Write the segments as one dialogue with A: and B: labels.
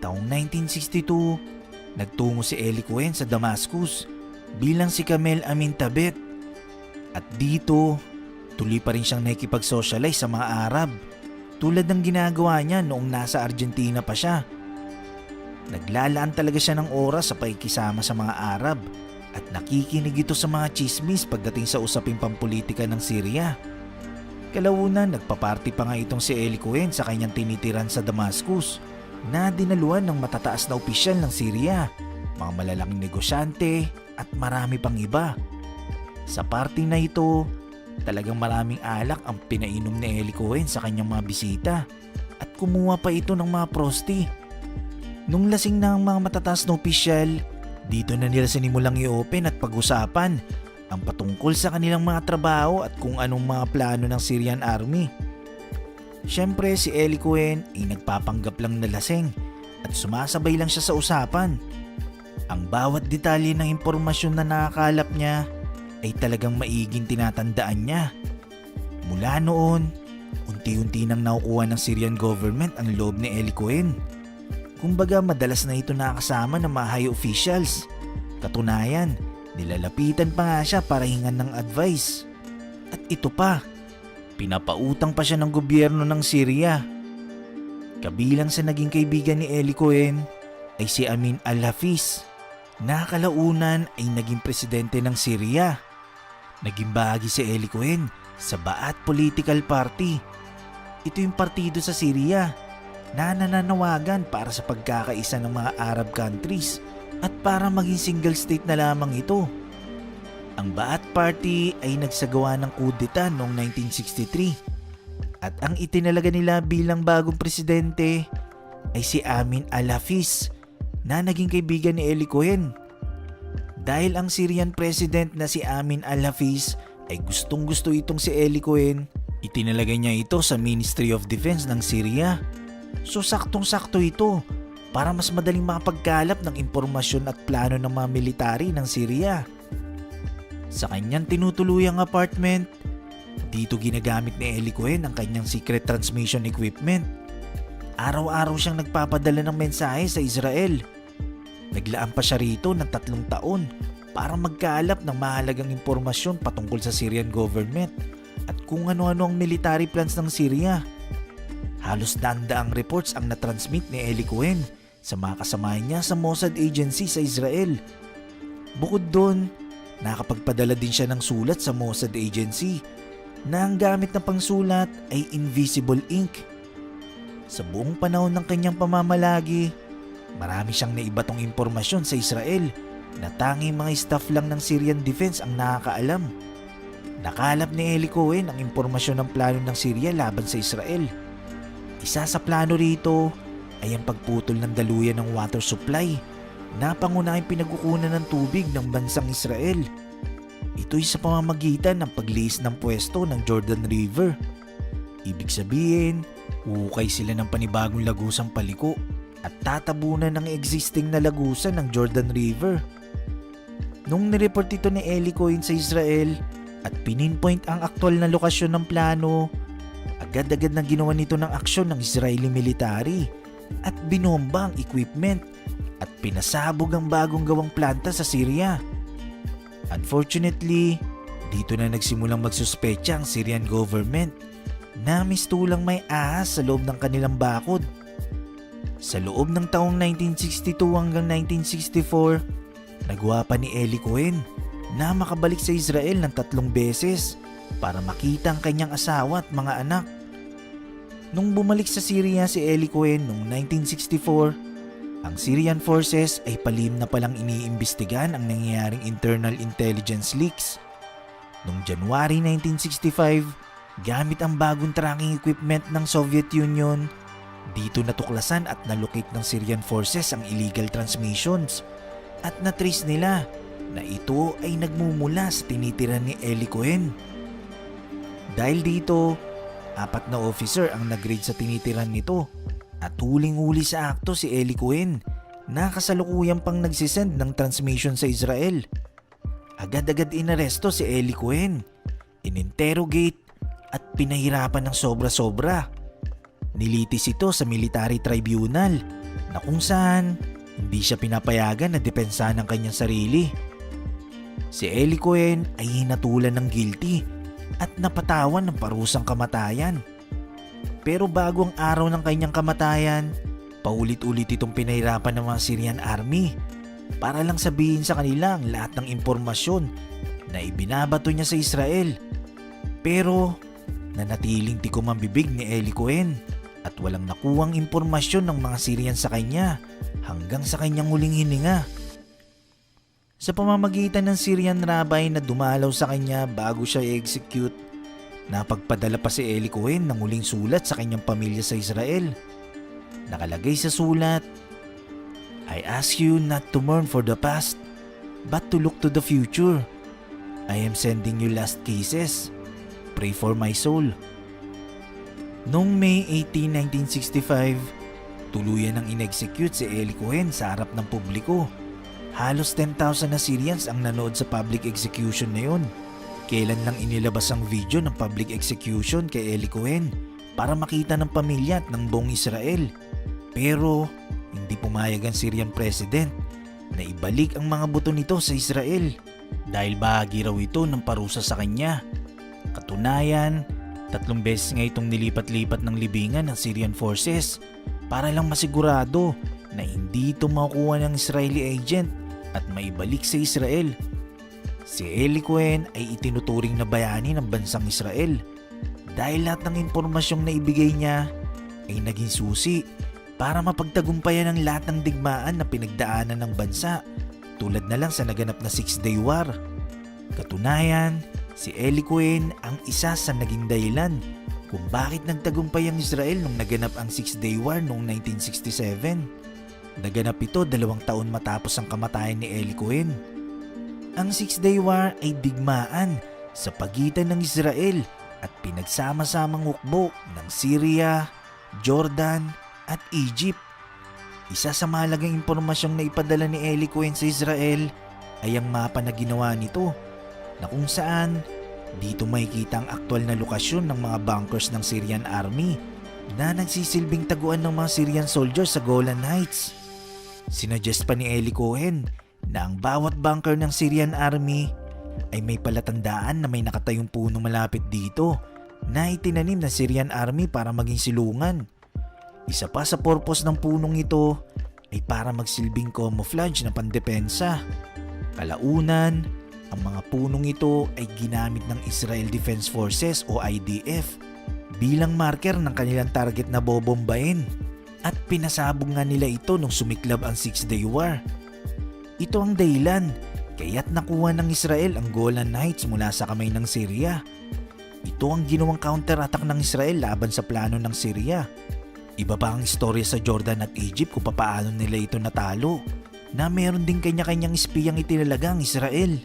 A: Taong 1962, nagtungo si Eli Cohen sa Damascus bilang si Kamel Amin Tabet. At dito, tuloy pa rin siyang nakikipag-socialize sa mga Arab tulad ng ginagawa niya noong nasa Argentina pa siya. Naglalaan talaga siya ng oras sa pakikisama sa mga Arab at nakikinig ito sa mga chismis pagdating sa usaping pampolitika ng Syria. Kalaunan, nagpaparty pa nga itong si Eli Cohen sa kanyang tinitiran sa Damascus na dinaluan ng matataas na opisyal ng Syria, mga malalaking negosyante at marami pang iba. Sa party na ito, talagang maraming alak ang pinainom ni Eli Cohen sa kanyang mga bisita at kumuha pa ito ng mga prosti. Nung lasing na ang mga matataas na opisyal, dito na nila sinimulang i-open at pag-usapan ang patungkol sa kanilang mga trabaho at kung anong mga plano ng Syrian Army. Siyempre si Eli Cohen ay nagpapanggap lang na lasing at sumasabay lang siya sa usapan. Ang bawat detalye ng impormasyon na nakakalap niya ay talagang maiging tinatandaan niya. Mula noon, unti-unti nang nakukuha ng Syrian government ang loob ni Eli Cohen. Kumbaga madalas na ito nakasama ng mga high officials. Katunayan, nilalapitan pa nga siya para hingan ng advice. At ito pa, pinapautang pa siya ng gobyerno ng Syria. Kabilang sa naging kaibigan ni Eli Cohen ay si Amin al-Hafiz, na kalaunan ay naging presidente ng Syria. Naging bahagi si Eli Cohen sa Ba'ath Political Party. Ito yung partido sa Syria na nananawagan para sa pagkakaisa ng mga Arab countries at para maging single state na lamang ito. Ang Ba'ath Party ay nagsagawa ng kudeta noong 1963 at ang itinalaga nila bilang bagong presidente ay si Amin al-Hafiz na naging kaibigan ni Eli Cohen. Dahil ang Syrian president na si Amin al-Hafiz ay gustong-gusto itong si Eli Cohen, itinalaga niya ito sa Ministry of Defense ng Syria. So saktong-sakto ito para mas madaling makapagkalap ng impormasyon at plano ng mga military ng Syria. Sa kanyang tinutuluyang apartment, dito ginagamit ni Eli Cohen ang kanyang secret transmission equipment. Araw-araw siyang nagpapadala ng mensahe sa Israel. Naglaan pa siya rito ng 3 taon para magkalap ng mahalagang impormasyon patungkol sa Syrian government at kung ano-ano ang military plans ng Syria. Halos daang reports ang natransmit ni Eli Cohen sa mga kasamahan niya sa Mossad Agency sa Israel. Bukod doon, nakapagpadala din siya ng sulat sa Mossad Agency na ang gamit na pangsulat ay invisible ink. Sa buong panahon ng kanyang pamamalagi, marami siyang naibatong impormasyon sa Israel na tanging mga staff lang ng Syrian Defense ang nakakaalam. Nakalap ni Eli Cohen ang impormasyon ng plano ng Syria laban sa Israel. Isa sa plano rito ay ang pagputol ng daluyan ng water supply na pangunahing pinagkukunan ng tubig ng bansang Israel. Ito'y sa pamamagitan ng pagliis ng pwesto ng Jordan River. Ibig sabihin, uhukay sila ng panibagong lagusang paliko at tatabunan ng existing na lagusan ng Jordan River. Nung nireport ito ni Eli Cohen sa Israel at pininpoint ang aktwal na lokasyon ng plano, agad-agad na ginawa nito ng aksyon ng Israeli military at binomba ang equipment at pinasabog ang bagong gawang planta sa Syria. Unfortunately, dito na nagsimulang magsuspecha ang Syrian government na mistulang may ahas sa loob ng kanilang bakod. Sa loob ng taong 1962 hanggang 1964, nagawa pa ni Eli Cohen na makabalik sa Israel ng 3 beses para makita ang kanyang asawa at mga anak. Nung bumalik sa Syria si Eli Cohen noong 1964, ang Syrian forces ay palihim na palang iniimbestigahan ang nangyayaring internal intelligence leaks. Noong January 1965, gamit ang bagong tracking equipment ng Soviet Union, dito natuklasan at nalocate ng Syrian forces ang illegal transmissions at natrace nila na ito ay nagmumula sa tinitiran ni Eli Cohen. Dahil dito, 4 na officer ang nag-raid sa tinitiran nito at huling-huli sa akto si Eli Cohen na kasalukuyang pang nagsisend ng transmission sa Israel. Agad-agad inaresto si Eli Cohen, ininterrogate at pinahirapan ng sobra-sobra. Nilitis ito sa military tribunal na kung saan hindi siya pinapayagan na depensahan ng kanyang sarili. Si Eli Cohen ay hinatulan ng guilty at napatawan ng parusang kamatayan. Pero bago ang araw ng kanyang kamatayan, paulit-ulit itong pinahirapan ng mga Syrian army para lang sabihin sa kanila ang lahat ng impormasyon na ibinabato niya sa Israel. Pero nanatiling tikom ang bibig ni Eli Cohen at walang nakuwang impormasyon ng mga Syrian sa kanya hanggang sa kanyang huling hininga. Sa pamamagitan ng Syrian rabbi na dumalaw sa kanya bago siya i-execute, napagpadala pa si Eli Cohen ng huling sulat sa kanyang pamilya sa Israel. Nakalagay sa sulat, "I ask you not to mourn for the past, but to look to the future. I am sending you last kisses. Pray for my soul." Noong May 18, 1965, tuluyan ng in-execute si Eli Cohen sa harap ng publiko. Halos 10,000 na Syrians ang nanood sa public execution na yun. Kailan lang inilabas ang video ng public execution kay Eli Cohen para makita ng pamilya at ng buong Israel. Pero hindi pumayag ang Syrian president na ibalik ang mga buto nito sa Israel dahil bahagi raw ito ng parusa sa kanya. Katunayan, 3 beses nga itong nilipat-lipat ng libingan ng Syrian forces para lang masigurado na hindi ito makukuha ng Israeli agent at maibalik sa Israel. Si Eli Cohen ay itinuturing na bayani ng bansang Israel dahil lahat ng impormasyong naibigay niya ay naging susi para mapagtagumpayan ang lahat ng digmaan na pinagdaanan ng bansa, tulad na lang sa naganap na 6-Day War. Katunayan, si Eli Cohen ang isa sa naging dahilan kung bakit nagtagumpay ang Israel nung naganap ang 6-Day War noong 1967. Naganap ito 2 taon matapos ang kamatayan ni Eli Cohen. Ang 6-Day War ay digmaan sa pagitan ng Israel at pinagsama-samang hukbo ng Syria, Jordan at Egypt. Isa sa mahalagang impormasyong na ipadala ni Eli Cohen sa Israel ay ang mapa na ginawa nito na kung saan dito makikita ang aktwal na lokasyon ng mga bunkers ng Syrian army na nagsisilbing taguan ng mga Syrian soldiers sa Golan Heights. Sinuggest pa ni Eli Cohen na ang bawat bunker ng Syrian army ay may palatandaan na may nakatayong puno malapit dito na itinanim ng Syrian army para maging silungan. Isa pa sa purpose ng punong ito ay para magsilbing camouflage na pandepensa. Kalaunan, ang mga punong ito ay ginamit ng Israel Defense Forces o IDF bilang marker ng kanilang target na bobombahin at pinasabog nga nila ito nung sumiklab ang 6-Day War. Ito ang dahilan kaya't nakuha ng Israel ang Golan Heights mula sa kamay ng Syria. Ito ang ginawang counterattack ng Israel laban sa plano ng Syria. Iba pa ang istorya sa Jordan at Egypt kung paano nila ito natalo, na meron din kanya-kanyang espiyang itinalaga ang Israel.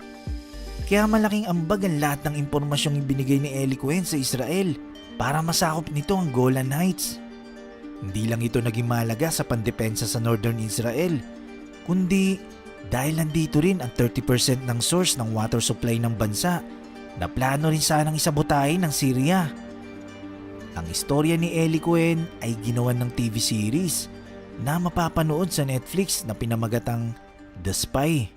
A: Kaya malaking ambag ang lahat ng impormasyong ibinigay ni Eli Cohen sa Israel para masakop nito ang Golan Heights. Hindi lang ito naging mahalaga sa pandepensa sa Northern Israel, kundi dahil nandito rin ang 30% ng source ng water supply ng bansa na plano rin sanang isabotahin ng Syria. Ang istorya ni Eli Cohen ay ginawan ng TV series na mapapanood sa Netflix na pinamagatang The Spy.